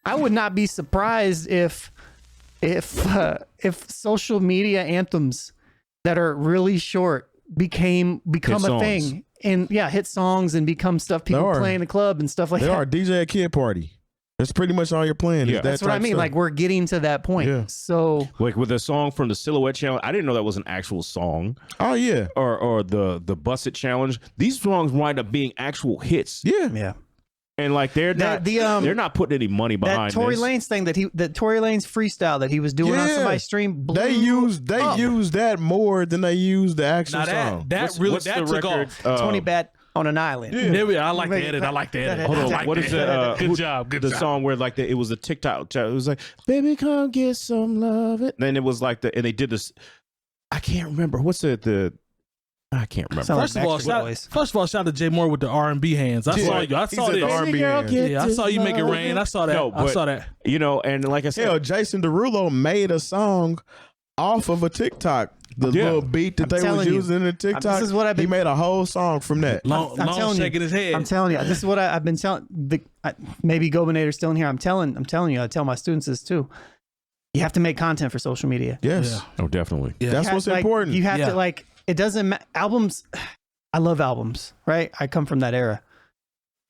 I would not be surprised if social media anthems that are really short become a thing, and hit songs and become stuff people play in the club and stuff like that. There are DJ at Kid Party. That's pretty much all you're playing. Yeah, that's what I mean. Stuff. Like we're getting to that point. Yeah. So like with a song from the Silhouette Challenge, I didn't know that was an actual song. Oh yeah. Or the Bust It Challenge. These songs wind up being actual hits. Yeah. Yeah. And like they're not putting any money behind that Tory this. Lanez thing that Tory Lanez freestyle that he was doing on somebody's stream. They used that more than they used the actual song. That really took off. 20 Bat on an Island. Yeah. I like the edit. Hold on. What is that? Good job. Good job. The song where like it was a TikTok. It was like, baby, come get some love. And then it was like and they did this. I can't remember. What's I can't remember. First of all, shout out to Jay Moore with the R&B hands. I saw you. I saw this. I saw you make it rain. I saw that. No, but, I saw that. You know, and like I said, Jason Derulo made a song off of a TikTok. The little beat that they was using in the TikTok. This is what he made a whole song from that. Long shaking his head. I'm telling you, this is what I've been telling. Maybe Gobinator's still in here. I'm telling you. I tell my students this too. You have to make content for social media. Yes. Yeah. Oh, definitely. Yeah. That's what's important. You have to it doesn't matter. Albums, I love albums, right? I come from that era.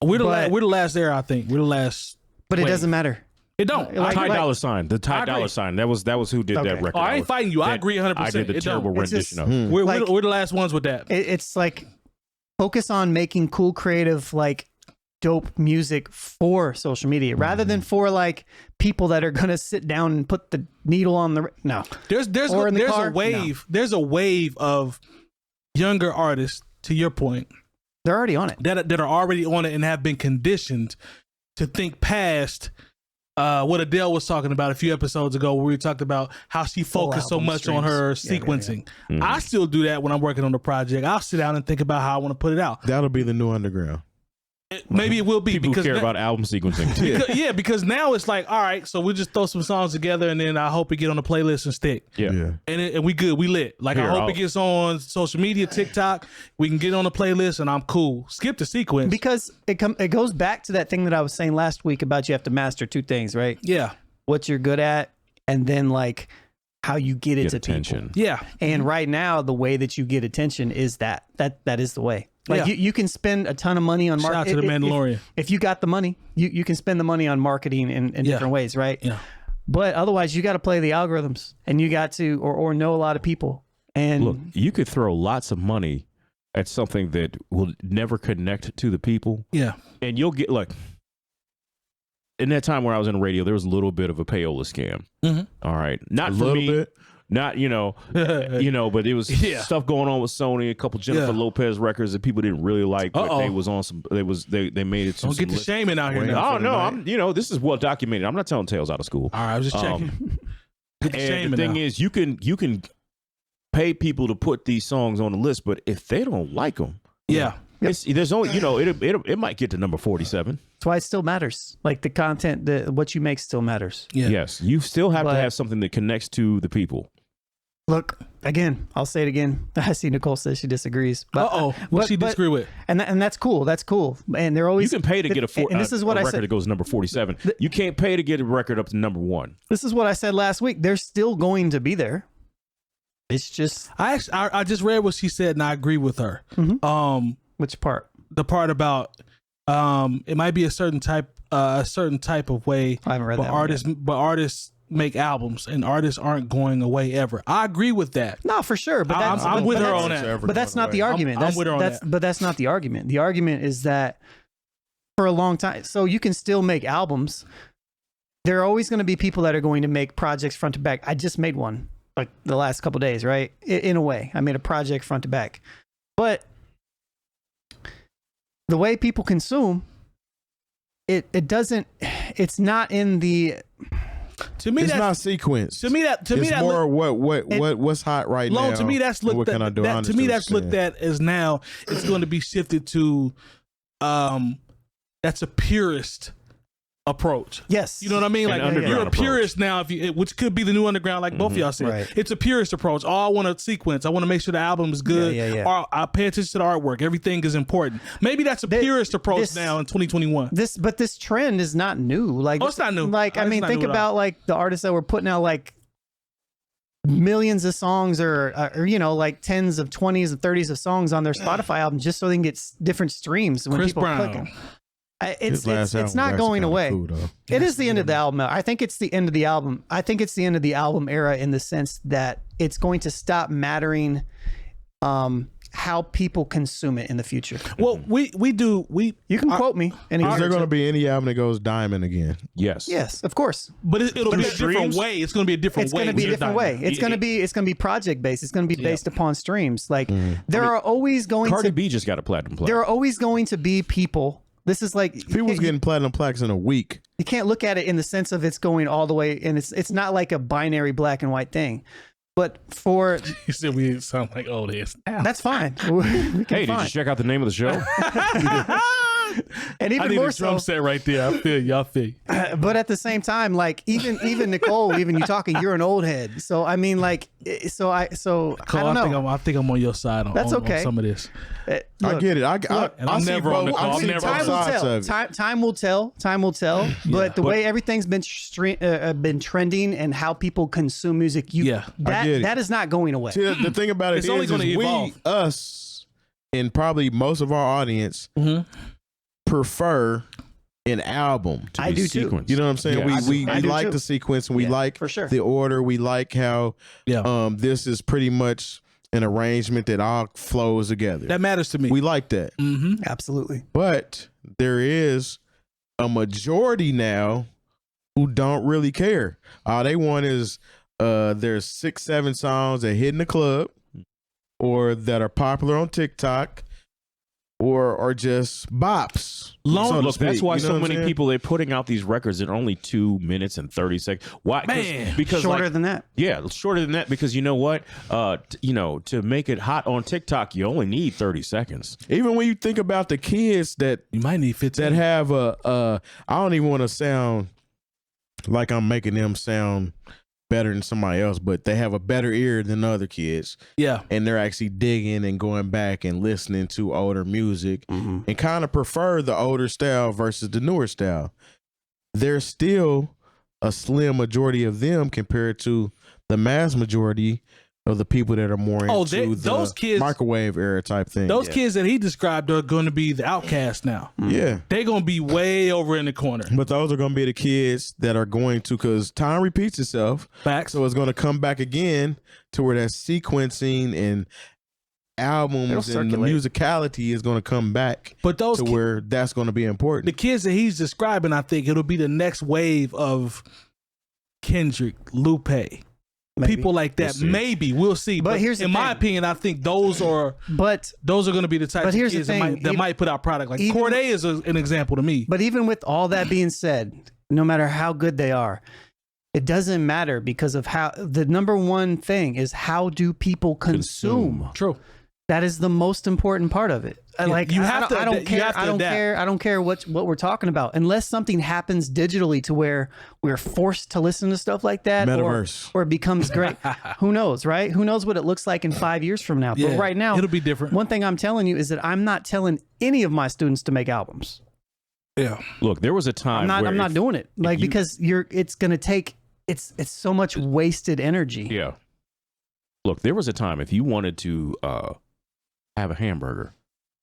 We're the last era, I think. We're the last. But it doesn't matter. It don't. Ty Dolla $ign. The Ty Dolla $ign. That was who did that record. Oh, I ain't fighting you. I agree 100%. I did the terrible rendition of it. We're the last ones with that. It's like focus on making cool, creative, like dope music for social media rather than for like people that are gonna sit down and put the needle on the There's a wave. There's a wave of younger artists. To your point, they're already on it. That are already on it and have been conditioned to think past what Adele was talking about a few episodes ago, where we talked about how she focused so much on her sequencing. Yeah. I still do that when I'm working on the project. I'll sit down and think about how I want to put it out. That'll be the new underground. Maybe it will be people because who care about album sequencing. because now it's like, all right, so we just throw some songs together and then I hope it get on the playlist and stick. Yeah. And we good, we lit. Like I hope it gets on social media, TikTok. We can get on the playlist and I'm cool. Skip the sequence because it goes back to that thing that I was saying last week about you have to master two things, right? Yeah. What you're good at, and then like how you get it to attention. People. Yeah. And right now, the way that you get attention is that is the way. Like you can spend a ton of money on marketing. Shout out to the Mandalorian. If you got the money, you can spend the money on marketing in different ways, right? Yeah. But otherwise, you got to play the algorithms, and you got to or know a lot of people. And look, you could throw lots of money at something that will never connect to the people. Yeah. And you'll get like in that time where I was in radio, there was a little bit of a payola scam. Mm-hmm. All right, not a for little me. bit. Not, but it was stuff going on with Sony, a couple Jennifer Lopez records that people didn't really like, but they was on some, they made it to Don't get the shaming out here now. Oh, no, this is well documented. I'm not telling tales out of school. All right, I was just checking. And the thing is, you can pay people to put these songs on the list, but if they don't like them, there's only, it might get to number 47. That's why it still matters. Like the content, what you make still matters. Yeah. Yes, you still have to have something that connects to the people. Look, again, I'll say it again. I see Nicole says she disagrees. What she disagree with? And that's cool. That's cool. And they're always you can pay to get this is what I record said, that goes number 47. You can't pay to get a record up to number 1. This is what I said last week. They're still going to be there. It's just I just read what she said and I agree with her. Mm-hmm. Which part? The part about it might be a certain type of way. I haven't read that. But artists make albums and artists aren't going away ever. I agree with that. No, for sure. But I'm with her on that. But that's not the argument. I'm with her on that. But that's not the argument. The argument is that for a long time, so you can still make albums. There are always going to be people that are going to make projects front to back. I just made one like the last couple of days, right? In a way, I made a project front to back. But the way people consume, it's not in the. To me, it's not sequence. To me, it's more what's hot right now. To me, that's looked at. To me, that's looked at as now it's going to be shifted to. That's a purist approach. Yes. You know what I mean? Like you're a purist now, which could be the new underground, like both of y'all said. Right. It's a purist approach. Oh, I want to sequence. I want to make sure the album is good. Or I pay attention to the artwork. Everything is important. Maybe that's a purist approach now in 2021. But this trend is not new. Like, it's not new. Like, I mean, think about like the artists that were putting out like millions of songs or you know, like tens of 20s and 30s of songs on their Spotify album just so they can get different streams when people click them. It's not going away. Cool, it is the end of the album. I think it's the end of the album. I think it's the end of the album era in the sense that it's going to stop mattering how people consume it in the future. Well, you can quote me. Is there going to be any album that goes diamond again? Yes. Yes, of course. But it'll be a different way. It's going to be a different way. It's going to be a different way. It's going to be project based. It's going to be based upon streams. Like are always going Cardi B just got a platinum plaque. There are always going to be people. This is like people's getting platinum plaques in a week. You can't look at it in the sense of it's going all the way, and it's not like a binary black and white thing. But for you said we sound like old heads. That's fine. Hey, did you check out the name of the show? And even I need more a drum set right there. I feel y'all feel. But at the same time, like even Nicole, even you talking, you're an old head. So I mean, like, Cole, I don't know. I think I'm on your side. That's okay. On some of this. Look, I get it. I'm never on the call. Time will tell. Time will tell. But the way everything's been trending and how people consume music, that is not going away. See, the thing about it it's only going to evolve. Us, and probably most of our audience prefer an album to be sequenced. You know what I'm saying? Yes. We like the sequence, and we like for sure. the order. We like how this is pretty much an arrangement that all flows together. That matters to me. We like that. Absolutely. But there is a majority now who don't really care. All they want is there's 6-7 songs that hit in the club or that are popular on TikTok or are just bops. Look, that's why so many people, they're putting out these records in only 2 minutes and 30 seconds. Why? Man, because shorter than that. Yeah, shorter than that, because you know what? To make it hot on TikTok, you only need 30 seconds. Even when you think about the kids that you might need 15 that have I don't even want to sound like I'm making them sound better than somebody else, but they have a better ear than other kids. Yeah. And they're actually digging and going back and listening to older music and kind of prefer the older style versus the newer style. There's still a slim majority of them compared to the mass majority of the people that are more into those kids, microwave era type thing. Those kids that he described are going to be the outcast now. Yeah. They're going to be way over in the corner. But those are going to be the kids that are going to, because time repeats itself. Facts. So it's going to come back again to where that sequencing and albums and the musicality is going to come back to where that's going to be important. The kids that he's describing, I think it'll be the next wave of Kendrick, Lupe. Maybe. People like that, we'll see. But here's in my opinion, I think those are going to be the types of kids that might put out product. Like Corday is an example to me. But even with all that being said, no matter how good they are, it doesn't matter because of how the number one thing is how do people consume? True. That is the most important part of it. I don't care what we're talking about unless something happens digitally to where we're forced to listen to stuff like that, Metaverse. or it becomes great. Who knows, right? Who knows what it looks like in 5 years from now? But right now, it'll be different. One thing I'm telling you is that I'm not telling any of my students to make albums. Yeah. Look, there was a time I'm not doing it because it's going to take it's so much wasted energy. Yeah. Look, there was a time if you wanted to have a hamburger,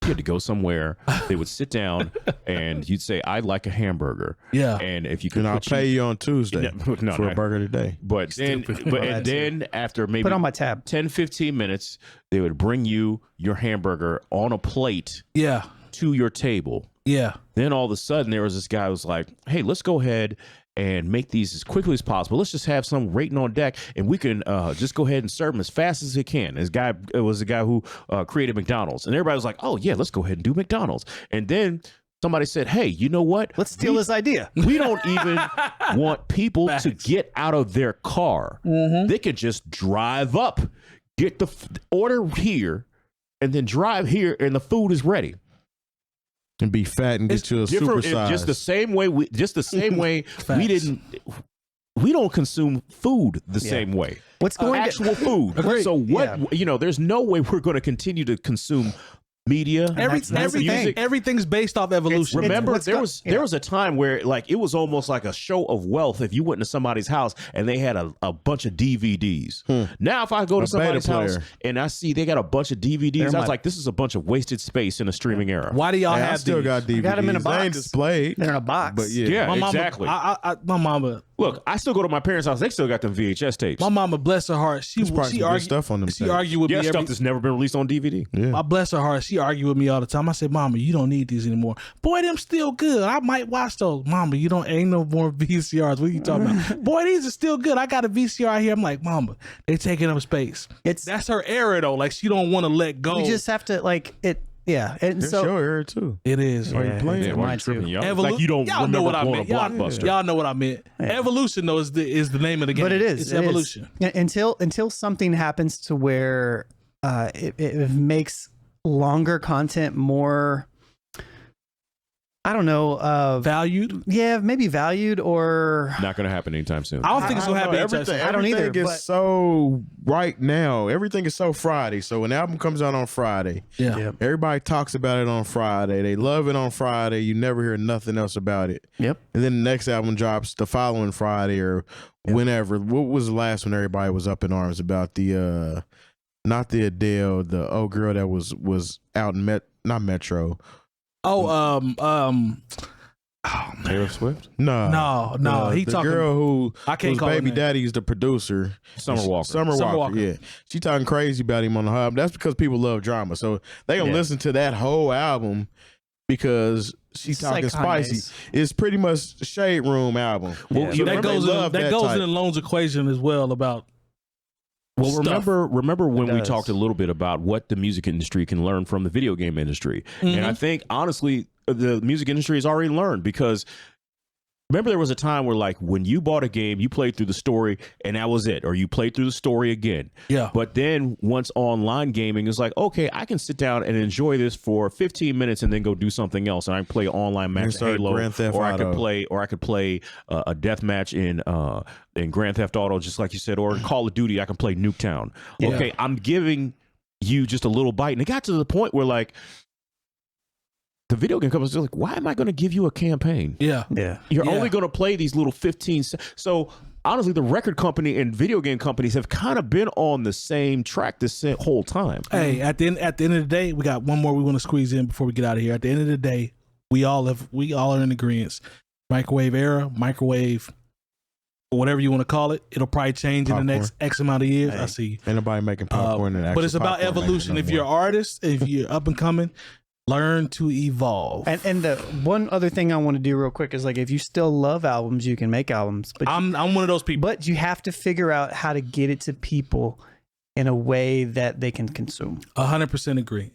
you had to go somewhere. They would sit down and you'd say, "I'd like a hamburger." Yeah. And if you could, I'll pay you on Tuesday for a burger today. But then after maybe put on my tab 10-15 minutes, they would bring you your hamburger on a plate. Yeah. To your table. Yeah. Then all of a sudden there was this guy who was like, "Hey, let's go ahead and make these as quickly as possible. Let's just have some waiting on deck, and we can just go ahead and serve them as fast as we can." It was the guy who created McDonald's, and everybody was like, "Oh yeah, let's go ahead and do McDonald's." And then somebody said, "Hey, you know what? Let's steal this idea. We don't even want people to get out of their car. They can just drive up, get the order here, and then drive here, and the food is ready." And be fat and get you a different. supersize. Just the same way we don't consume food the same way. What's going actual food. Agreed. So what there's no way we're going to continue to consume media. Everything's based off evolution. Remember, there was a time where like it was almost like a show of wealth if you went into somebody's house and they had a bunch of DVDs. Now, if I go to somebody's house and I see they got a bunch of DVDs, I was like, this is a bunch of wasted space in the streaming era. Why do y'all I have still these? got DVDs. I got them in a box. They ain't displayed. They're in a box. But Yeah, My exactly. my mama. Look, I still go to my parents' house. They still got them VHS tapes. My mama, bless her heart, she good stuff on them She tapes. argued with me. Stuff that's never been released on DVD. Yeah. I bless her heart. She argued with me all the time. I said, "Mama, you don't need these anymore. Boy, them still good. I might watch those. Mama, you don't ain't no more VCRs. What are you talking about? Boy, these are still good. I got a VCR here. I'm like, Mama, they taking up space. That's her era though. Like she don't want to let go. We just have to like it. Yeah, and It's so your era too. it is. Why you playing? Yeah, why mine you tripping, too. y'all? Like you don't y'all remember know what I going meant. to Blockbuster. Y'all know what I meant. Evolution though is the name of the game. but it is It's evolution. until something happens to where it makes longer content more. I don't know. Valued? Yeah, maybe valued or Not going to happen anytime soon. I don't think it's gonna happen. Everything, I don't either, everything is but- so right now. Everything is so Friday. So when the album comes out on Friday, Yeah. everybody talks about it on Friday. They love it on Friday. You never hear nothing else about it. Yep. And then the next album drops the following Friday or whenever. What was the last one everybody was up in arms about? The not the Adele, the old girl that was out in not Metro. Taylor Swift? No. He the talking girl who I can't whose call her baby name. daddy is the producer. Summer Walker. Summer Walker. Yeah, she talking crazy about him on the hub. That's because people love drama, so they gonna listen to that whole album because she's It's like talking spicy. Kanye's. It's pretty much the Shade Room album. Well, So that they goes love in type. the Loans equation as well about Well, stuff. remember when we does. talked a little bit about what the music industry can learn from the video game industry. And I think, honestly, the music industry has already learned because remember there was a time where like when you bought a game, you played through the story and that was it, or you played through the story again. Yeah. But then once online gaming is like, okay, I can sit down and enjoy this for 15 minutes and then go do something else. And I can play online match start Halo, Grand Theft or I Auto. could play a death match in Grand Theft Auto, just like you said, or in Call of Duty, I can play Nuketown. Yeah. Okay, I'm giving you just a little bite. And it got to the point where like the video game companies are like, why am I going to give you a campaign? Yeah. You're only going to play these little 15. So honestly, the record company and video game companies have kind of been on the same track this whole time. Hey, at the end of the day, we got one more we want to squeeze in before we get out of here. At the end of the day, we all are in agreement. Microwave era, microwave, whatever you want to call it, it'll probably change in the next X amount of years. I see. Ain't nobody making popcorn and But it's about evolution. If you're an artist, if you're up and coming, learn to evolve. And the one other thing I want to do real quick is like if you still love albums, you can make albums. But I'm one of those people. but you have to figure out how to get it to people in a way that they can consume. 100% agree.